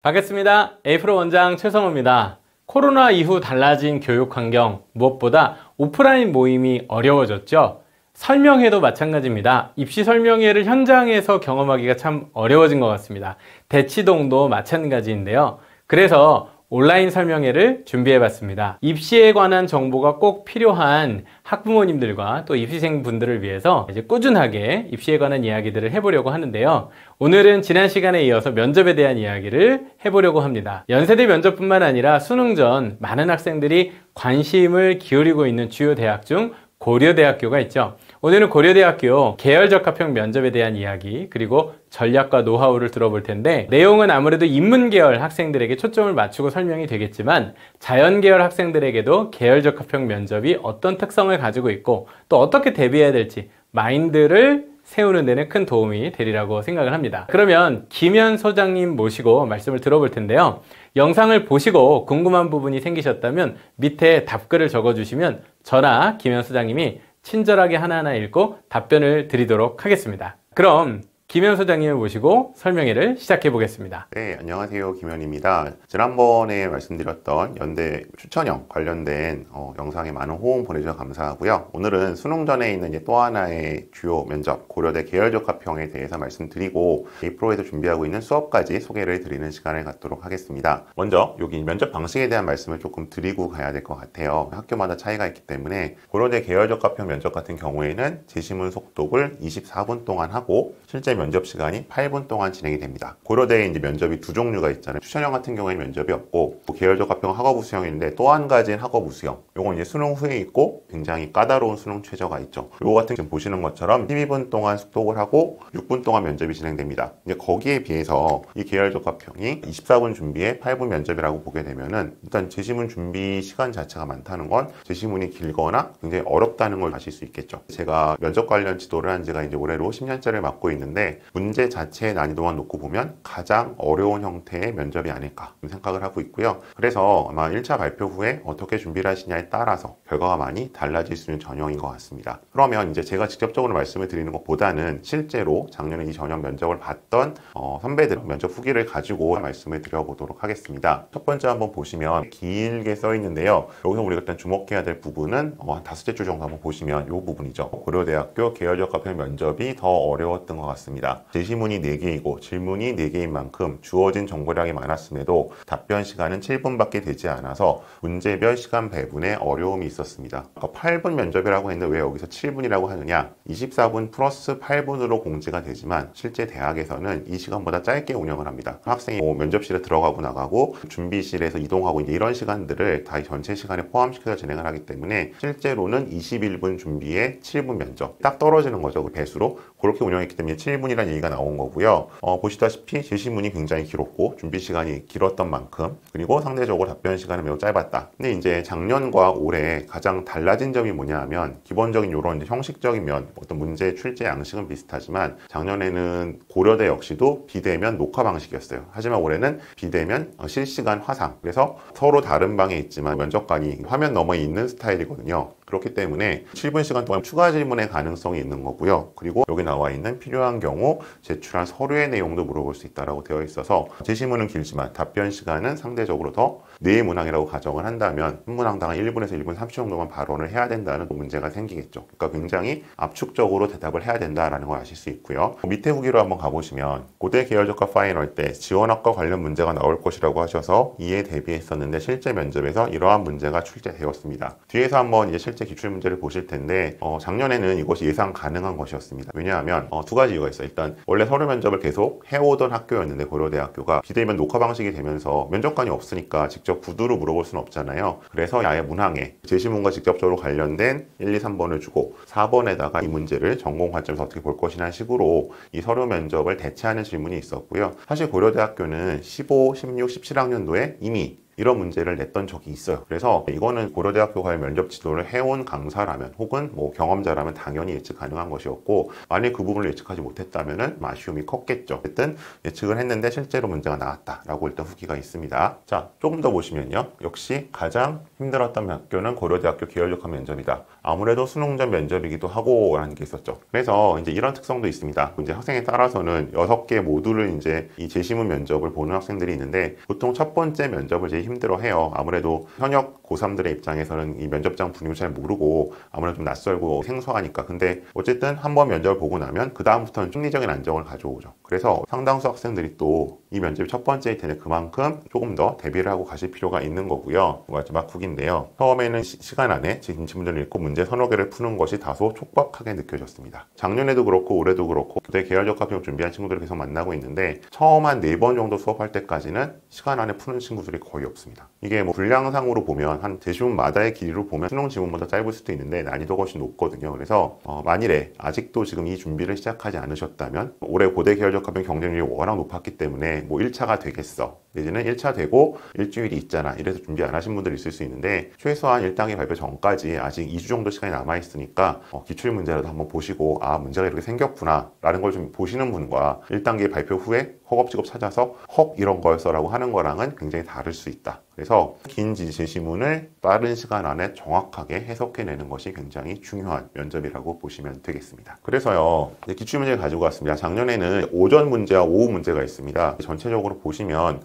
반갑습니다. 에이프로 원장 최성호입니다. 코로나 이후 달라진 교육 환경, 무엇보다 오프라인 모임이 어려워졌죠. 설명회도 마찬가지입니다. 입시 설명회를 현장에서 경험하기가 참 어려워진 것 같습니다. 대치동도 마찬가지인데요. 그래서 온라인 설명회를 준비해 봤습니다. 입시에 관한 정보가 꼭 필요한 학부모님들과 또 입시생 분들을 위해서 이제 꾸준하게 입시에 관한 이야기들을 해보려고 하는데요. 오늘은 지난 시간에 이어서 면접에 대한 이야기를 해보려고 합니다. 연세대 면접뿐만 아니라 수능 전 많은 학생들이 관심을 기울이고 있는 주요 대학 중 고려대학교가 있죠. 오늘은 고려대학교 계열적합형 면접에 대한 이야기 그리고 전략과 노하우를 들어볼 텐데, 내용은 아무래도 인문계열 학생들에게 초점을 맞추고 설명이 되겠지만 자연계열 학생들에게도 계열적합형 면접이 어떤 특성을 가지고 있고 또 어떻게 대비해야 될지 마인드를 세우는 데는 큰 도움이 되리라고 생각을 합니다. 그러면 김현 소장님 모시고 말씀을 들어볼 텐데요. 영상을 보시고 궁금한 부분이 생기셨다면 밑에 답글을 적어주시면 저나 김현 소장님이 친절하게 하나하나 읽고 답변을 드리도록 하겠습니다. 그럼 김현 소장님을 모시고 설명회를 시작해 보겠습니다. 네, 안녕하세요. 김현입니다. 지난번에 말씀드렸던 연대 추천형 관련된 영상에 많은 호응 보내주셔서 감사하고요. 오늘은 수능 전에 있는 이제 또 하나의 주요 면접, 고려대 계열적합형에 대해서 말씀드리고 에이프로에서 준비하고 있는 수업까지 소개를 드리는 시간을 갖도록 하겠습니다. 먼저 여기 면접 방식에 대한 말씀을 조금 드리고 가야 될 것 같아요. 학교마다 차이가 있기 때문에 고려대 계열적합형 면접 같은 경우에는 제시문 속독을 24분 동안 하고 실제 면접 시간이 8분 동안 진행이 됩니다. 고려대에 이제 면접이 두 종류가 있잖아요. 추천형 같은 경우에는 면접이 없고 계열적합형 학업우수형인데 또 한 가지는 학업우수형. 요건 이제 수능 후에 있고 굉장히 까다로운 수능 최저가 있죠. 요거 같은 지금 보시는 것처럼 12분 동안 숙독을 하고 6분 동안 면접이 진행됩니다. 이제 거기에 비해서 이 계열적합형이 24분 준비에 8분 면접이라고 보게 되면은 일단 제시문 준비 시간 자체가 많다는 건 제시문이 길거나 굉장히 어렵다는 걸 아실 수 있겠죠. 제가 면접 관련 지도를 한 지가 이제 올해로 10년째를 맡고 있는데 문제 자체의 난이도만 놓고 보면 가장 어려운 형태의 면접이 아닐까 생각을 하고 있고요. 그래서 아마 1차 발표 후에 어떻게 준비를 하시냐에 따라서 결과가 많이 달라질 수 있는 전형인 것 같습니다. 그러면 이제 제가 직접적으로 말씀을 드리는 것보다는 실제로 작년에 이 전형 면접을 봤던 선배들 면접 후기를 가지고 말씀을 드려보도록 하겠습니다. 첫 번째 한번 보시면 길게 써 있는데요. 여기서 우리가 일단 주목해야 될 부분은 한 5개 줄 정도 한번 보시면 이 부분이죠. 고려대학교 계열적합형 면접이 더 어려웠던 것 같습니다. 제시문이 4개이고 질문이 4개인 만큼 주어진 정보량이 많았음에도 답변 시간은 7분밖에 되지 않아서 문제별 시간 배분에 어려움이 있었습니다. 8분 면접이라고 했는데 왜 여기서 7분이라고 하느냐? 24분 플러스 8분으로 공지가 되지만 실제 대학에서는 이 시간보다 짧게 운영을 합니다. 학생이 면접실에 들어가고 나가고 준비실에서 이동하고 이런 시간들을 다 전체 시간에 포함시켜서 진행을 하기 때문에 실제로는 21분 준비에 7분 면접 딱 떨어지는 거죠. 그 배수로 그렇게 운영했기 때문에 7분이라는 얘기가 나온 거고요. 보시다시피 제시문이 굉장히 길었고 준비 시간이 길었던 만큼 그리고 상대적으로 답변 시간은 매우 짧았다. 근데 이제 작년과 올해 가장 달라진 점이 뭐냐 하면 기본적인 이런 형식적인 면 어떤 문제 출제 양식은 비슷하지만 작년에는 고려대 역시도 비대면 녹화 방식이었어요. 하지만 올해는 비대면 실시간 화상. 그래서 서로 다른 방에 있지만 면접관이 화면 너머에 있는 스타일이거든요. 그렇기 때문에 7분 시간 동안 추가 질문의 가능성이 있는 거고요. 그리고 여기 나와 있는 필요한 경우 제출한 서류의 내용도 물어볼 수 있다고 되어 있어서 제시문은 길지만 답변 시간은 상대적으로 더 4문항이라고 가정을 한다면 한 문항당 1분에서 1분 30초 정도만 발언을 해야 된다는 문제가 생기겠죠. 그러니까 굉장히 압축적으로 대답을 해야 된다는 걸 아실 수 있고요. 밑에 후기로 한번 가보시면 고대 계열적합 파이널 때 지원학과 관련 문제가 나올 것이라고 하셔서 이에 대비했었는데 실제 면접에서 이러한 문제가 출제되었습니다. 뒤에서 한번 이제 실제 기출 문제를 보실 텐데 작년에는 이것이 예상 가능한 것이었습니다. 왜냐하면 두 가지 이유가 있어요. 일단 원래 서류 면접을 계속 해오던 학교였는데 고려대학교가 비대면 녹화 방식이 되면서 면접관이 없으니까 직접 구두로 물어볼 수는 없잖아요. 그래서 아예 문항에 제시문과 직접적으로 관련된 1, 2, 3번을 주고 4번에다가 이 문제를 전공 관점에서 어떻게 볼 것이라는 식으로 이 서류 면접을 대체하는 질문이 있었고요. 사실 고려대학교는 15, 16, 17학년도에 이미 이런 문제를 냈던 적이 있어요. 그래서 이거는 고려대학교 과외 면접 지도를 해온 강사라면 혹은 뭐 경험자라면 당연히 예측 가능한 것이었고, 만약 그 부분을 예측하지 못했다면 아쉬움이 컸겠죠. 어쨌든 예측을 했는데 실제로 문제가 나왔다라고 일단 후기가 있습니다. 자, 조금 더 보시면요. 역시 가장 힘들었던 학교는 고려대학교 계열적합 면접이다. 아무래도 수능 전 면접이기도 하고 라는 게 있었죠. 그래서 이제 이런 특성도 있습니다. 이제 학생에 따라서는 6개 모두를 이제 이 제시문 면접을 보는 학생들이 있는데, 보통 첫 번째 면접을 제일 힘들어해요. 아무래도 현역 고3들의 입장에서는 이 면접장 분위기를 잘 모르고 아무래도 좀 낯설고 생소하니까. 근데 어쨌든 한번 면접을 보고 나면 그 다음부터는 심리적인 안정을 가져오죠. 그래서 상당수 학생들이 또 이 면접이 첫 번째일 텐데 그만큼 조금 더 대비를 하고 가실 필요가 있는 거고요. 마지막 후기인데요. 처음에는 시간 안에 제 진치문제를 읽고 문제 서너 개를 푸는 것이 다소 촉박하게 느껴졌습니다. 작년에도 그렇고 올해도 그렇고 교대 계열적합 시험 준비한 친구들을 계속 만나고 있는데, 처음 한 4번 정도 수업할 때까지는 시간 안에 푸는 친구들이 거의 없습니다. 이게 뭐 분량상으로 보면 한 제시문마다의 길이로 보면 수능 지문보다 짧을 수도 있는데 난이도가 훨씬 높거든요. 그래서 만일에 아직도 지금 이 준비를 시작하지 않으셨다면, 올해 고대 계열적합은 경쟁률이 워낙 높았기 때문에 뭐 1차가 되겠어, 내지는 1차 되고 일주일이 있잖아, 이래서 준비 안 하신 분들이 있을 수 있는데, 최소한 1단계 발표 전까지 아직 2주 정도 시간이 남아있으니까 기출문제라도 한번 보시고, 아, 문제가 이렇게 생겼구나 라는 걸 좀 보시는 분과 1단계 발표 후에 허겁지겁 찾아서 이런 거였어 라고 하는 거랑은 굉장히 다를 수 있다. 그래서 긴 제시문을 빠른 시간 안에 정확하게 해석해내는 것이 굉장히 중요한 면접이라고 보시면 되겠습니다. 그래서요, 기출문제를 가지고 왔습니다. 작년에는 오전 문제와 오후 문제가 있습니다. 전체적으로 보시면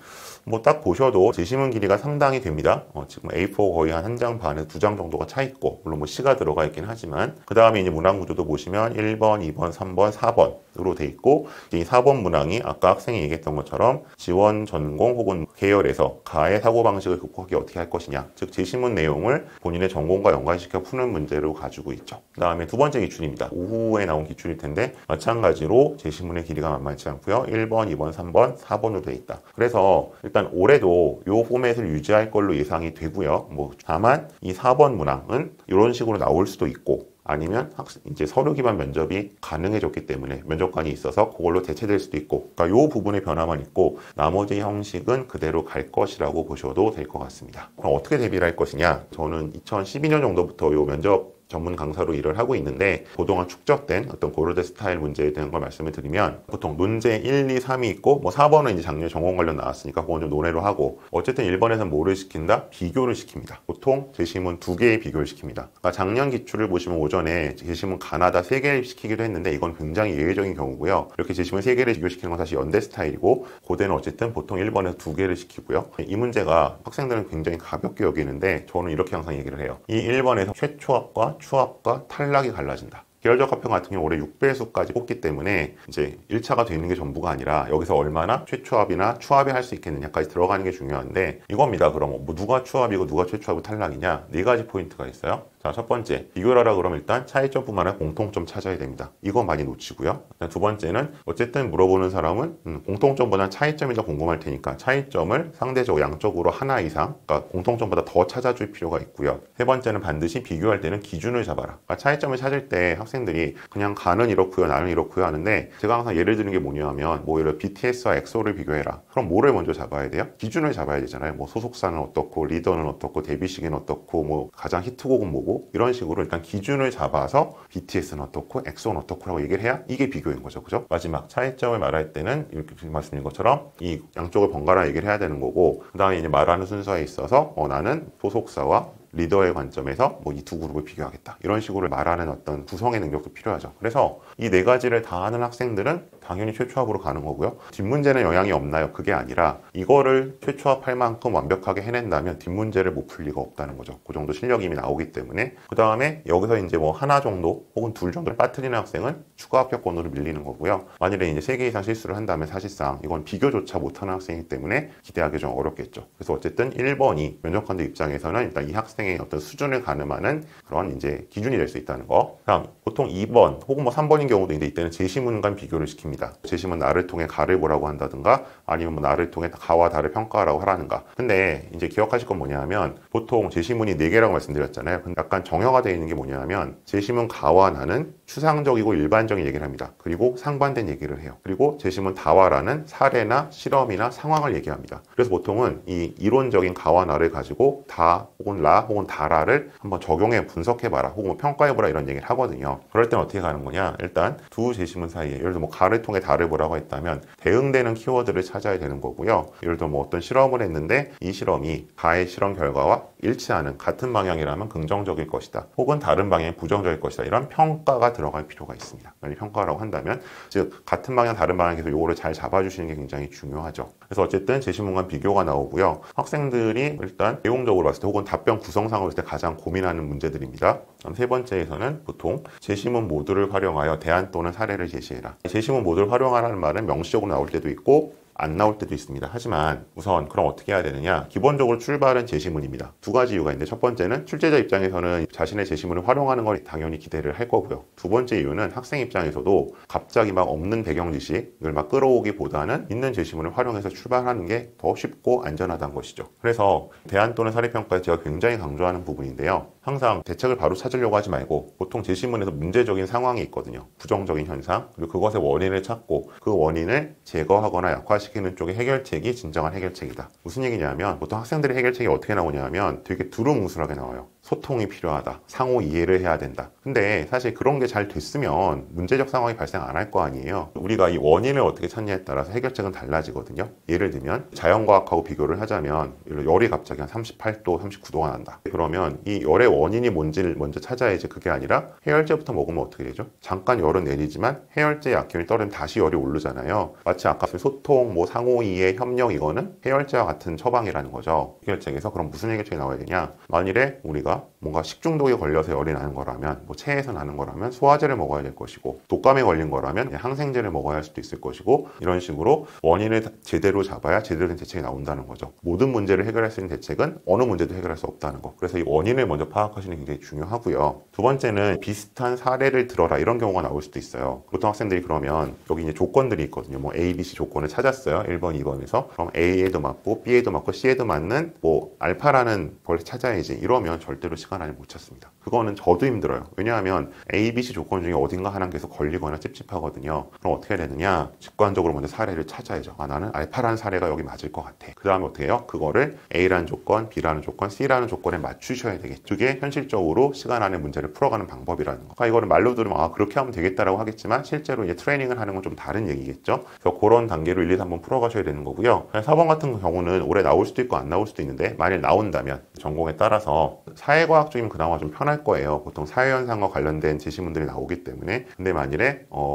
뭐 딱 보셔도 제시문 길이가 상당히 됩니다. 지금 A4 거의 한 장 반에 2장 정도가 차 있고, 물론 뭐 시가 들어가 있긴 하지만, 그 다음에 이제 문항 구조도 보시면 1번, 2번, 3번, 4번으로 돼 있고, 이 4번 문항이 아까 학생이 얘기했던 것처럼 지원 전공 혹은 계열에서 가해 사고방식을 극복하기 어떻게 할 것이냐, 즉 제시문 내용을 본인의 전공과 연관시켜 푸는 문제로 가지고 있죠. 그 다음에 두 번째 기출입니다. 오후에 나온 기출일 텐데 마찬가지로 제시문의 길이가 만만치 않고요. 1번, 2번, 3번, 4번으로 돼 있다. 그래서 일단 올해도 이 포맷을 유지할 걸로 예상이 되고요. 뭐 다만 이 4번 문항은 이런 식으로 나올 수도 있고, 아니면 이제 서류 기반 면접이 가능해졌기 때문에 면접관이 있어서 그걸로 대체될 수도 있고, 그러니까 이 부분의 변화만 있고 나머지 형식은 그대로 갈 것이라고 보셔도 될 것 같습니다. 그럼 어떻게 대비를 할 것이냐? 저는 2012년 정도부터 이 면접 전문 강사로 일을 하고 있는데, 그동안 축적된 어떤 고려대 스타일 문제에 대한 걸 말씀을 드리면, 보통 논제 1, 2, 3이 있고, 뭐 4번은 이제 작년에 전공 관련 나왔으니까 그건 좀 논외로 하고, 어쨌든 1번에서는 뭐를 시킨다? 비교를 시킵니다. 보통 제시문 2개의 비교를 시킵니다. 그러니까 작년 기출을 보시면 오전에 제시문 가나다 3개를 시키기도 했는데, 이건 굉장히 예외적인 경우고요. 이렇게 제시문 3개를 비교시키는 건 사실 연대 스타일이고, 고대는 어쨌든 보통 1번에서 2개를 시키고요. 이 문제가 학생들은 굉장히 가볍게 여기는데, 저는 이렇게 항상 얘기를 해요. 이 1번에서 최초합과 추합과 탈락이 갈라진다. 계열적합형 같은 경우 올해 6배수까지 뽑기 때문에 이제 1차가 되는 게 전부가 아니라 여기서 얼마나 최초합이나 추합이 할 수 있겠느냐까지 들어가는 게 중요한데, 이겁니다. 그럼 뭐 누가 추합이고 누가 최초합이고 탈락이냐, 4가지 포인트가 있어요. 자, 첫 번째, 비교를 하라 그러면 일단 차이점뿐만 아니라 공통점 찾아야 됩니다. 이거 많이 놓치고요. 두 번째는 어쨌든 물어보는 사람은 공통점보다는 차이점이 더 궁금할 테니까 차이점을 상대적으로 양적으로 하나 이상, 그러니까 공통점보다 더 찾아줄 필요가 있고요. 세 번째는 반드시 비교할 때는 기준을 잡아라. 그러니까 차이점을 찾을 때 학생들이 그냥 가는 이렇고요, 나는 이렇고요 하는데, 제가 항상 예를 드는 게 뭐냐면, 뭐 예를 들어 BTS와 엑소를 비교해라. 그럼 뭐를 먼저 잡아야 돼요? 기준을 잡아야 되잖아요. 뭐 소속사는 어떻고, 리더는 어떻고, 데뷔 시기는 어떻고, 뭐 가장 히트곡은 뭐고, 이런 식으로 일단 기준을 잡아서 BTS는 어떻고 엑소는 어떻고 라고 얘기를 해야 이게 비교인 거죠. 그죠? 마지막 차이점을 말할 때는 이렇게 말씀드린 것처럼 이 양쪽을 번갈아 얘기를 해야 되는 거고, 그 다음에 이제 말하는 순서에 있어서 나는 소속사와 리더의 관점에서 뭐 이 두 그룹을 비교하겠다, 이런 식으로 말하는 어떤 구성의 능력도 필요하죠. 그래서 이 4가지를 다 하는 학생들은 당연히 최초합으로 가는 거고요. 뒷문제는 영향이 없나요? 그게 아니라 이거를 최초합할 만큼 완벽하게 해낸다면 뒷문제를 못 풀 리가 없다는 거죠. 그 정도 실력이 이미 나오기 때문에. 그 다음에 여기서 이제 뭐 하나 정도 혹은 2 정도를 빠뜨리는 학생은 추가 합격권으로 밀리는 거고요. 만일에 이제 3개 이상 실수를 한다면 사실상 이건 비교조차 못하는 학생이기 때문에 기대하기 좀 어렵겠죠. 그래서 어쨌든 1번이 면접관들 입장에서는 일단 이 학생 학생의 어떤 수준을 가늠하는 그런 이제 기준이 될 수 있다는 거. 다음, 보통 2번 혹은 뭐 3번인 경우도 있는데 이때는 제시문간 비교를 시킵니다. 제시문 나를 통해 가를 보라고 한다든가 아니면 뭐 나를 통해 가와 다를 평가하라고 하라는가. 근데 이제 기억하실 건 뭐냐면 보통 제시문이 4개라고 말씀드렸잖아요. 근데 약간 정형화 되어 있는 게 뭐냐면 제시문 가와 나는 추상적이고 일반적인 얘기를 합니다. 그리고 상반된 얘기를 해요. 그리고 제시문 다와 라는 사례나 실험이나 상황을 얘기합니다. 그래서 보통은 이 이론적인 가와 나를 가지고 다 혹은 라 혹은 다라를 한번 적용해 분석해봐라 혹은 뭐 평가해보라 이런 얘기를 하거든요. 그럴 때는 어떻게 가는 거냐? 일단 두 제시문 사이에 예를 들어 뭐 가를 통해 다를 보라고 했다면 대응되는 키워드를 찾아야 되는 거고요. 예를 들어 뭐 어떤 실험을 했는데 이 실험이 가의 실험 결과와 일치하는 같은 방향이라면 긍정적일 것이다. 혹은 다른 방향이 부정적일 것이다. 이런 평가가 들어갈 필요가 있습니다. 만약 평가라고 한다면 즉 같은 방향 다른 방향에서 요거를 잘 잡아주시는 게 굉장히 중요하죠. 그래서 어쨌든 제시문간 비교가 나오고요. 학생들이 일단 내용적으로 봤을 때 혹은 답변 구성상으로 봤을 때 가장 고민하는 문제들입니다. 다음 세 번째에서는 보통 제시문 모듈을 활용하여 대안 또는 사례를 제시해라. 제시문 모듈을 활용하라는 말은 명시적으로 나올 때도 있고 안 나올 때도 있습니다. 하지만 우선 그럼 어떻게 해야 되느냐? 기본적으로 출발은 제시문입니다. 두 가지 이유가 있는데 첫 번째는 출제자 입장에서는 자신의 제시문을 활용하는 걸 당연히 기대를 할 거고요. 두 번째 이유는 학생 입장에서도 갑자기 막 없는 배경 지식을 막 끌어오기보다는 있는 제시문을 활용해서 출발하는 게 더 쉽고 안전하다는 것이죠. 그래서 대안 또는 사례평가에 제가 굉장히 강조하는 부분인데요. 항상 대책을 바로 찾으려고 하지 말고 보통 제시문에서 문제적인 상황이 있거든요. 부정적인 현상, 그리고 그것의 원인을 찾고 그 원인을 제거하거나 약화시키는 쪽의 해결책이 진정한 해결책이다. 무슨 얘기냐면 보통 학생들의 해결책이 어떻게 나오냐면 되게 두루뭉술하게 나와요. 소통이 필요하다. 상호 이해를 해야 된다. 근데 사실 그런 게 잘 됐으면 문제적 상황이 발생 안 할 거 아니에요. 우리가 이 원인을 어떻게 찾냐에 따라서 해결책은 달라지거든요. 예를 들면 자연과학하고 비교를 하자면 열이 갑자기 한 38도, 39도가 난다. 그러면 이 열의 원인이 뭔지를 먼저 찾아야지 그게 아니라 해열제부터 먹으면 어떻게 되죠? 잠깐 열은 내리지만 해열제의 약효를 떨으면 다시 열이 오르잖아요. 마치 아까 소통, 뭐 상호 이해, 협력 이거는 해열제와 같은 처방이라는 거죠. 해결책에서 그럼 무슨 해결책이 나와야 되냐? 만일에 우리가 뭔가 식중독에 걸려서 열이 나는 거라면 뭐 체에서 나는 거라면 소화제를 먹어야 될 것이고 독감에 걸린 거라면 항생제를 먹어야 할 수도 있을 것이고 이런 식으로 원인을 제대로 잡아야 제대로 된 대책이 나온다는 거죠. 모든 문제를 해결할 수 있는 대책은 어느 문제도 해결할 수 없다는 거. 그래서 이 원인을 먼저 파악하시는 게 굉장히 중요하고요. 두 번째는 비슷한 사례를 들어라 이런 경우가 나올 수도 있어요. 보통 학생들이 그러면 여기 이제 조건들이 있거든요. 뭐 A, B, C 조건을 찾았어요. 1번, 2번에서 그럼 A에도 맞고 B에도 맞고 C에도 맞는 뭐 알파라는 걸 찾아야지 이러면 절대로 시간 안에 못 찾습니다. 그거는 저도 힘들어요. 왜냐하면 A, B, C 조건 중에 어딘가 하나 계속 걸리거나 찝찝하거든요. 그럼 어떻게 해야 되느냐? 직관적으로 먼저 사례를 찾아야죠. 아, 나는 알파라는 사례가 여기 맞을 것 같아. 그 다음에 어떻게 해요? 그거를 A라는 조건, B라는 조건, C라는 조건에 맞추셔야 되겠죠. 그게 현실적으로 시간 안에 문제를 풀어가는 방법이라는 거. 그러니까 이거를 말로 들으면 아, 그렇게 하면 되겠다라고 하겠지만 실제로 이제 트레이닝을 하는 건 좀 다른 얘기겠죠. 그래서 그런 단계로 1, 2, 3번 풀어가셔야 되는 거고요. 4번 같은 경우는 올해 나올 수도 있고 안 나올 수도 있는데 만일 나온다면 전공에 따라서 사회과학 쪽이면 그나마 좀 편할 거예요. 보통 사회현상과 관련된 제시문들이 나오기 때문에. 근데 만일에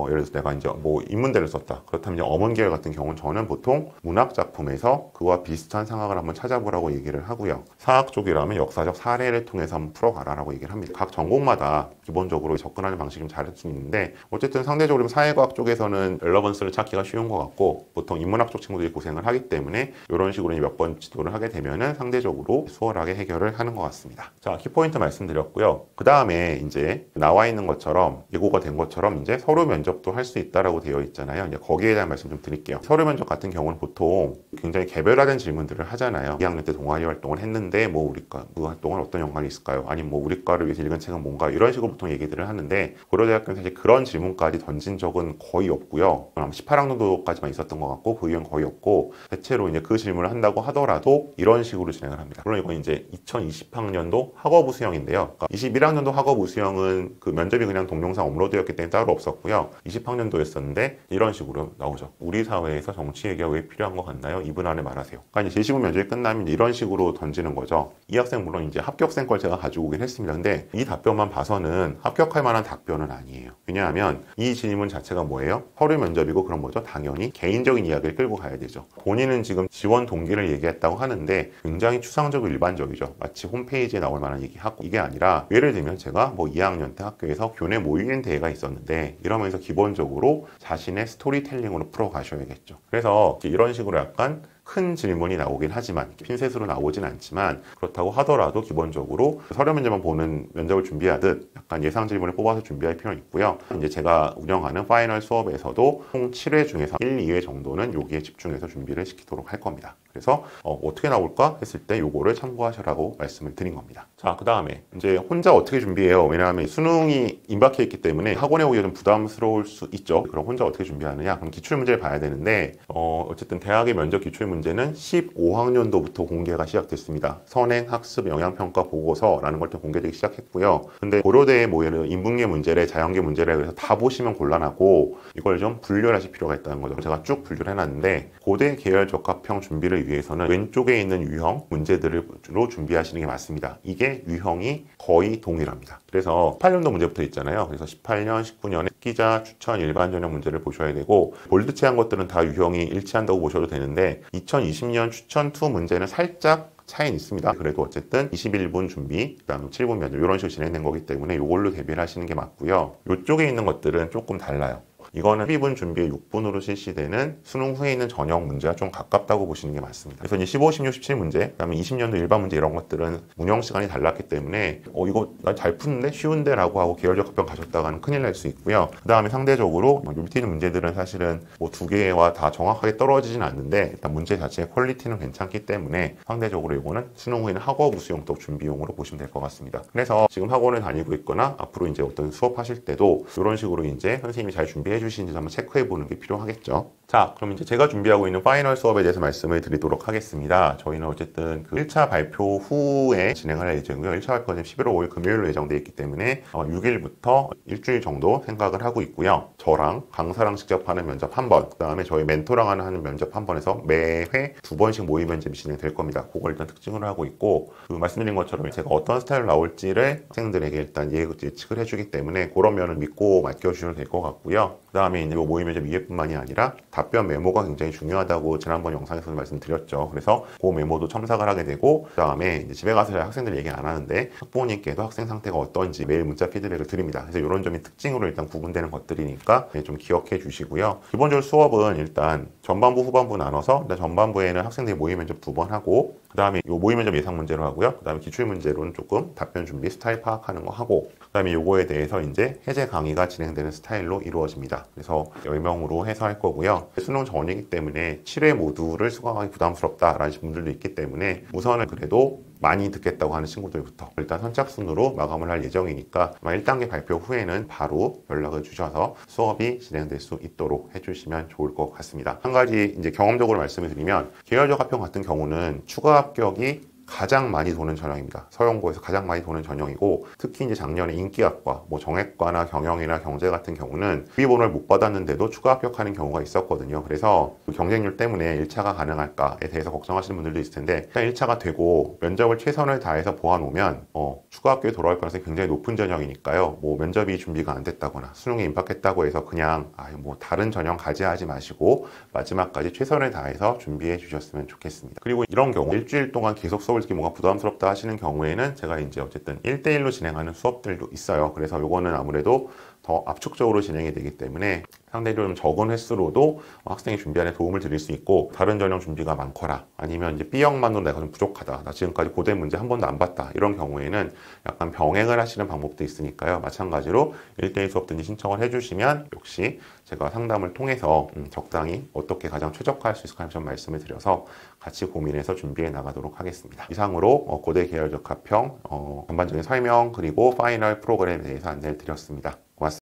예를 들어서 내가 이제 뭐 인문대를 썼다. 그렇다면 이제 어문계열 같은 경우는 저는 보통 문학 작품에서 그와 비슷한 상황을 한번 찾아보라고 얘기를 하고요. 사학 쪽이라면 역사적 사례를 통해서 한번 풀어가라라고 얘기를 합니다. 각 전공마다 기본적으로 접근하는 방식이 좀 다를 수 있는데 어쨌든 상대적으로 사회과학 쪽에서는 relevance 찾기가 쉬운 것 같고 보통 인문학 쪽 친구들이 고생을 하기 때문에 이런 식으로 몇 번 지도를 하게 되면은 상대적으로 수월하게 해결을 하는 것 같습니다. 자, 키포인트 말씀드렸고요. 그 다음에 이제 나와 있는 것처럼 예고가 된 것처럼 이제 서류 면접도 할 수 있다라고 되어 있잖아요. 이제 거기에 대한 말씀 좀 드릴게요. 서류 면접 같은 경우는 보통 굉장히 개별화된 질문들을 하잖아요. 2학년 때 동아리 활동을 했는데 뭐 우리과 그 활동은 어떤 연관이 있을까요? 아니면 뭐 우리과를 위해서 읽은 책은 뭔가 이런 식으로 보통 얘기들을 하는데 고려대학교는 사실 그런 질문까지 던진 적은 거의 없고요. 18학년도까지만 있었던 것 같고 그 이후엔 거의 없고 대체로 이제 그 질문을 한다고 하더라도 이런 식으로 진행을 합니다. 물론 이건 이제 2020학년도 학업 우수형인데요. 그러니까 21학년도 학업 우수형은 그 면접이 그냥 동영상 업로드였기 때문에 따로 없었고요. 20학년도였었는데 이런 식으로 나오죠. 우리 사회에서 정치 얘기가 왜 필요한 것 같나요? 2분 안에 말하세요. 그러니까 이제 제시문 면접이 끝나면 이런 식으로 던지는 거죠. 이 학생 물론 이제 합격생 걸 제가 가지고 오긴 했습니다. 근데 이 답변만 봐서는 합격할 만한 답변은 아니에요. 왜냐하면 이 질문 자체가 뭐예요? 서류 면접이고 그런 거죠. 당연히 개인적인 이야기를 끌고 가야 되죠. 본인은 지금 지원 동기를 얘기했다고 하는데 굉장히 추상적이고 일반적이죠. 마치 홈페이지에 나올 만한 얘기하고 이게 아니라 예를 들면 제가 뭐 2학년 때 학교에서 교내 모의인 대회가 있었는데 이러면서 기본적으로 자신의 스토리텔링으로 풀어 가셔야겠죠. 그래서 이런 식으로 약간 큰 질문이 나오긴 하지만 핀셋으로 나오진 않지만 그렇다고 하더라도 기본적으로 서류 문제만 보는 면접을 준비하듯 약간 예상 질문을 뽑아서 준비할 필요는 있고요. 이제 제가 운영하는 파이널 수업에서도 총 7회 중에서 1, 2회 정도는 여기에 집중해서 준비를 시키도록 할 겁니다. 그래서 어떻게 나올까 했을 때 요거를 참고하시라고 말씀을 드린 겁니다. 자, 그 다음에 이제 혼자 어떻게 준비해요? 왜냐하면 수능이 임박해 있기 때문에 학원에 오기가 좀 부담스러울 수 있죠. 그럼 혼자 어떻게 준비하느냐? 그럼 기출문제를 봐야 되는데 어쨌든 대학의 면접 기출문제는 15학년도부터 공개가 시작됐습니다. 선행, 학습, 영향평가 보고서라는 걸 또 공개되기 시작했고요. 근데 고려대의 모의는 인문계 문제래, 자연계 문제래 그래서 다 보시면 곤란하고 이걸 좀 분류를 하실 필요가 있다는 거죠. 제가 쭉 분류를 해놨는데 고대 계열 적합형 준비를 위해서는 왼쪽에 있는 유형 문제들로 준비하시는 게 맞습니다. 이게 유형이 거의 동일합니다. 그래서 18년도 문제부터 있잖아요. 그래서 18년, 19년에 기자, 추천, 일반 전형 문제를 보셔야 되고 볼드체한 것들은 다 유형이 일치한다고 보셔도 되는데 2020년 추천 2 문제는 살짝 차이는 있습니다. 그래도 어쨌든 21분 준비, 그다음 7분 면접 이런 식으로 진행된 거기 때문에 이걸로 대비를 하시는 게 맞고요. 이쪽에 있는 것들은 조금 달라요. 이거는 12분 준비에 6분으로 실시되는 수능 후에 있는 전형 문제가 좀 가깝다고 보시는 게 맞습니다. 그래서 이제 15, 16, 17 문제, 그다음에 20년도 일반 문제 이런 것들은 운영 시간이 달랐기 때문에 이거 나 잘 푸는데 쉬운데 라고 하고 계열적 합격 가셨다가는 큰일 날 수 있고요. 그 다음에 상대적으로 밑에 있는 문제들은 사실은 뭐 두 개와 다 정확하게 떨어지진 않는데 일단 문제 자체의 퀄리티는 괜찮기 때문에 상대적으로 이거는 수능 후에는 학업 우수용법 준비용으로 보시면 될 것 같습니다. 그래서 지금 학원을 다니고 있거나 앞으로 이제 어떤 수업하실 때도 이런 식으로 이제 선생님이 잘 준비해 주시는지 한번 체크해 보는 게 필요하겠죠. 자, 그럼 이제 제가 준비하고 있는 파이널 수업에 대해서 말씀을 드리도록 하겠습니다. 저희는 어쨌든 그 1차 발표 후에 진행을 할 예정이고요. 1차 발표는 11월 5일 금요일로 예정되어 있기 때문에 6일부터 일주일 정도 생각을 하고 있고요. 저랑 강사랑 직접 하는 면접 한 번, 그 다음에 저희 멘토랑 하는 면접 한 번에서 매회 2번씩 모의 면접이 진행될 겁니다. 그걸 일단 특징으로 하고 있고 말씀드린 것처럼 제가 어떤 스타일로 나올지를 학생들에게 일단 예측을 해주기 때문에 그런 면을 믿고 맡겨주셔도 될 것 같고요. 그 다음에 이제 모의 면접 이해뿐만이 아니라 답변 메모가 굉장히 중요하다고 지난번 영상에서도 말씀드렸죠. 그래서 그 메모도 첨삭을 하게 되고 그 다음에 이제 집에 가서 학생들 얘기 안 하는데 학부모님께도 학생 상태가 어떤지 매일 문자 피드백을 드립니다. 그래서 이런 점이 특징으로 일단 구분되는 것들이니까 좀 기억해 주시고요. 기본적으로 수업은 일단 전반부 후반부 나눠서 일단 전반부에는 학생들이 모의 면접 2번 하고 그 다음에 요 모의 면접 예상 문제로 하고요. 그 다음에 기출 문제로는 조금 답변 준비 스타일 파악하는 거 하고 그 다음에 요거에 대해서 이제 해제 강의가 진행되는 스타일로 이루어집니다. 그래서 10명으로 해서 할 거고요. 수능 전이기 때문에 7회 모두를 수강하기 부담스럽다라는 분들도 있기 때문에 우선은 그래도 많이 듣겠다고 하는 친구들부터 일단 선착순으로 마감을 할 예정이니까 1단계 발표 후에는 바로 연락을 주셔서 수업이 진행될 수 있도록 해주시면 좋을 것 같습니다. 한 가지 이제 경험적으로 말씀을 드리면 계열적 합격 같은 경우는 추가 합격이 가장 많이 도는 전형입니다. 서영고에서 가장 많이 도는 전형이고 특히 이제 작년에 인기학과, 뭐 정액과나 경영이나 경제 같은 경우는 비번호를 못 받았는데도 추가 합격하는 경우가 있었거든요. 그래서 그 경쟁률 때문에 1차가 가능할까에 대해서 걱정하시는 분들도 있을 텐데 일단 1차가 되고 면접을 최선을 다해서 보아놓으면 추가 합격에 돌아올 가능성이 굉장히 높은 전형이니까요. 뭐 면접이 준비가 안 됐다거나 수능에 임박했다고 해서 그냥 뭐 다른 전형 가지하지 마시고 마지막까지 최선을 다해서 준비해 주셨으면 좋겠습니다. 그리고 이런 경우 일주일 동안 계속 수업을 듣기 뭔가 부담스럽다 하시는 경우에는 제가 이제 어쨌든 1대1로 진행하는 수업들도 있어요. 그래서 요거는 아무래도 더 압축적으로 진행이 되기 때문에 상대적으로 좀 적은 횟수로도 학생이 준비하는 데 도움을 드릴 수 있고 다른 전형 준비가 많거나 아니면 이제 B형만으로 내가 좀 부족하다. 나 지금까지 고대 문제 한 번도 안 봤다. 이런 경우에는 약간 병행을 하시는 방법도 있으니까요. 마찬가지로 1대1 수업 등지 신청을 해주시면 역시 제가 상담을 통해서 적당히 어떻게 가장 최적화할 수 있을까 좀 말씀을 드려서 같이 고민해서 준비해 나가도록 하겠습니다. 이상으로 고대 계열적 합평 전반적인 설명 그리고 파이널 프로그램에 대해서 안내를 드렸습니다. 고맙습니다.